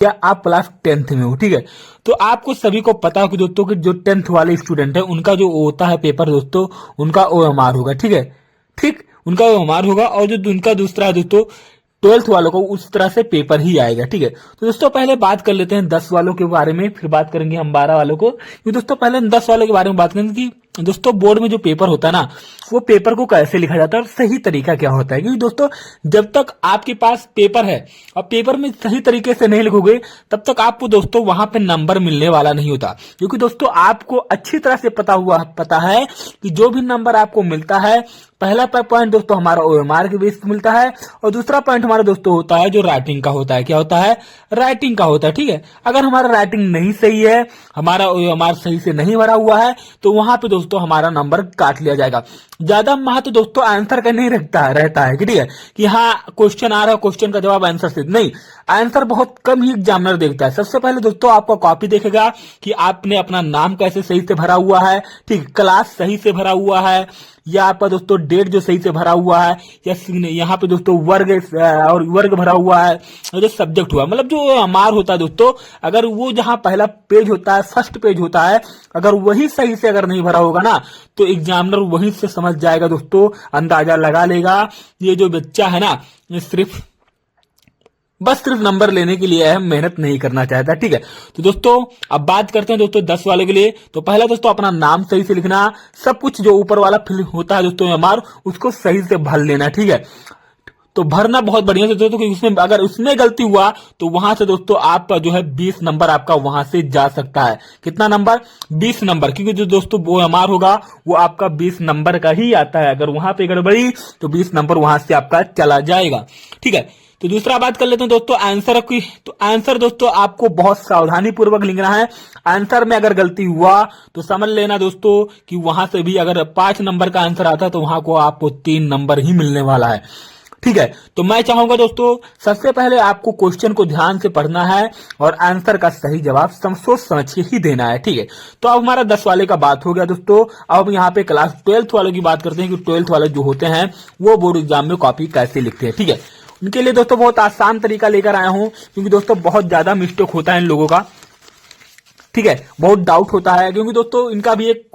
या आप class 10th में हो, ठीक है। तो आपको सभी को पता हो कि दोस्तों कि जो 10th वाले स्टूडेंट है उनका जो होता है पेपर दोस्तों, उनका OMR होगा, ठीक है। ठीक, उनका OMR होगा, और जो उनका दूसरा है दोस्तों 12th वालों को उस तरह से पेपर ही आएगा, ठीक है। तो दोस्तों पहले बात कर लेते हैं 10 वालों के बारे में, फिर बात करेंगे हम 12 वालों को। तो दोस्तों पहले हम 10 वालों के बारे में बात करेंगे कि दोस्तों बोर्ड में जो पेपर होता है ना, वो पेपर को कैसे लिखा जाता है और सही तरीका क्या होता है। क्योंकि दोस्तों जब तक आपके पास पेपर है और पेपर में सही तरीके से नहीं लिखोगे, तब तक आपको दोस्तों वहां पे नंबर मिलने वाला नहीं होता। क्योंकि दोस्तों आपको अच्छी तरह से पता है कि जो भी नंबर आपको मिलता है, पहला पॉइंट दोस्तों हमारा OMR के बेस पे मिलता है, और दूसरा पॉइंट हमारा दोस्तों होता है जो राइटिंग का होता है। क्या होता है? राइटिंग का होता है, ठीक है। अगर हमारा राइटिंग नहीं सही है, हमारा OMR सही से नहीं भरा हुआ है, तो वहां पे दोस्तों हमारा नंबर काट लिया जाएगा। ज्यादा महत्व दोस्तों आंसर का नहीं रहता है, ठीक है, कि हाँ क्वेश्चन आ रहा है, क्वेश्चन का जवाब आंसर से नहीं। आंसर बहुत कम ही एग्जामिनर देखता है। सबसे पहले दोस्तों आपका कॉपी देखेगा कि आपने अपना नाम कैसे सही से भरा हुआ है, ठीक, क्लास सही से भरा हुआ है, या आपका दोस्तों डेट जो सही से भरा हुआ है, या यहाँ पे दोस्तों वर्ग और वर्ग भरा हुआ है, और जो सब्जेक्ट हुआ, मतलब जो अमार होता है दोस्तों, अगर वो जहां पहला पेज होता है, फर्स्ट पेज होता है, अगर वही सही से अगर नहीं भरा होगा ना, तो एग्जामिनर वहीं से समझ जाएगा दोस्तों, अंदाजा लगा लेगा ये जो बच्चा है ना, सिर्फ नंबर लेने के लिए है, मेहनत नहीं करना चाहता, ठीक है। तो दोस्तों अब बात करते हैं दोस्तों 10 वाले के लिए। तो पहला दोस्तों अपना नाम सही से लिखना, सब कुछ जो ऊपर वाला फिल होता है दोस्तों OMR, उसको सही से भर लेना, ठीक है। तो भरना बहुत बढ़िया से दोस्तों, क्योंकि उसमें अगर उसमें गलती हुआ तो वहां से दोस्तों आपका जो है 20 नंबर आपका वहां से जा सकता है। कितना नंबर? 20 नंबर, क्योंकि जो दोस्तों OMR होगा वो आपका 20 नंबर का ही आता है। अगर वहां पे गड़बड़ी तो 20 नंबर वहां से आपका चला जाएगा, ठीक है। तो दूसरा बात कर लेते हैं दोस्तों आंसर की। तो आंसर दोस्तों आपको बहुत सावधानी पूर्वक लिखना है। आंसर में अगर गलती हुआ तो समझ लेना दोस्तों कि वहां से भी अगर 5 नंबर का आंसर आता है तो वहां को आपको 3 नंबर ही मिलने वाला है, ठीक है। तो मैं चाहूंगा दोस्तों सबसे पहले आपको क्वेश्चन को ध्यान से पढ़ना है और आंसर का सही जवाब सोच समझ के ही देना है, ठीक है। तो अब हमारा 10 वाले का बात हो गया दोस्तों। अब यहाँ पे क्लास 12th वालों की बात करते हैं कि 12th वाले जो होते हैं वो बोर्ड एग्जाम में कॉपी कैसे लिखते हैं, ठीक है। उनके लिए दोस्तों बहुत आसान तरीका लेकर आया हूं, क्योंकि दोस्तों बहुत ज्यादा मिस्टेक होता है इन लोगों का, ठीक है, बहुत डाउट होता है। क्योंकि दोस्तों इनका भी एक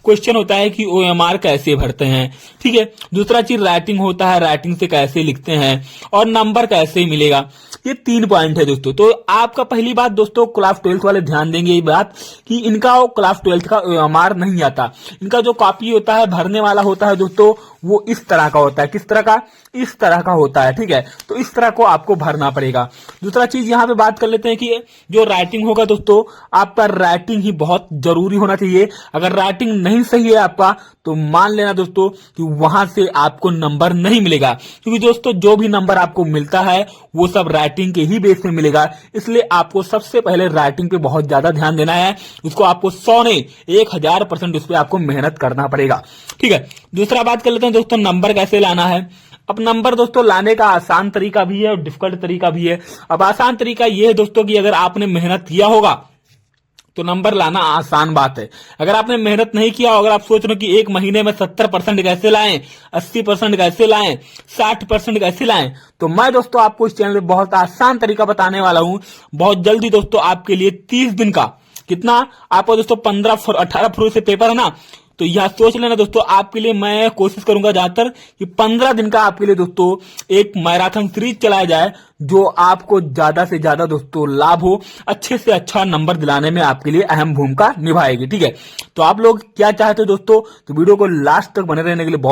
क्वेश्चन होता है कि OMR कैसे भरते हैं, ठीक है। दूसरा चीज राइटिंग होता है, राइटिंग से कैसे लिखते हैं, और नंबर कैसे मिलेगा। ये 3 पॉइंट है दोस्तों। तो आपका पहली बात दोस्तों क्लास 12th वाले ध्यान देंगे ये बात कि इनका क्लास 12th का OMR नहीं आता। इनका जो कॉपी होता है भरने वाला होता है दोस्तों, वो इस तरह का होता है। किस तरह का? इस तरह का होता है, ठीक है। तो इस तरह को आपको भरना पड़ेगा। दूसरा चीज यहाँ पे बात कर लेते हैं कि जो राइटिंग होगा दोस्तों, आपका राइटिंग ही बहुत जरूरी होना चाहिए। अगर राइटिंग नहीं सही है आपका तो मान लेना दोस्तों कि वहां से आपको नंबर नहीं मिलेगा। क्योंकि दोस्तों जो भी नंबर आपको मिलता है वो सब राइटिंग के ही बेस में मिलेगा। इसलिए आपको सबसे पहले राइटिंग पे बहुत ज्यादा ध्यान देना है। उसको आपको 100 नहीं 1000% उस पर आपको मेहनत करना पड़ेगा, ठीक है। दूसरा बात कर लेते हैं दोस्तों नंबर कैसे लाना है। अब नंबर दोस्तों लाने का आसान तरीका भी है और डिफिकल्ट तरीका भी है। अब आसान तरीका यह है दोस्तों कि अगर आपने मेहनत किया होगा तो नंबर लाना आसान बात है। अगर आपने मेहनत नहीं किया, अगर आप सोच रहे हो कि एक महीने में 70% कैसे लाएं, 80% कैसे लाएं, 60% कैसे लाएं, तो मैं दोस्तों आपको इस चैनल पे बहुत आसान तरीका बताने वाला हूं। बहुत जल्दी दोस्तों आपके लिए 30 दिन का, कितना आपको दोस्तों 18 फरवरी से पेपर है ना, तो यह सोच लेना दोस्तों आपके लिए मैं कोशिश करूंगा ज्यादातर कि 15 दिन का आपके लिए दोस्तों एक मैराथन सीरीज चलाया जाए, जो आपको ज्यादा से ज्यादा दोस्तों लाभ हो, अच्छे से अच्छा नंबर दिलाने में आपके लिए अहम भूमिका निभाएगी, ठीक है। तो आप लोग क्या चाहते हो दोस्तों, तो वीडियो को लास्ट तक बने रहने के लिए बहुत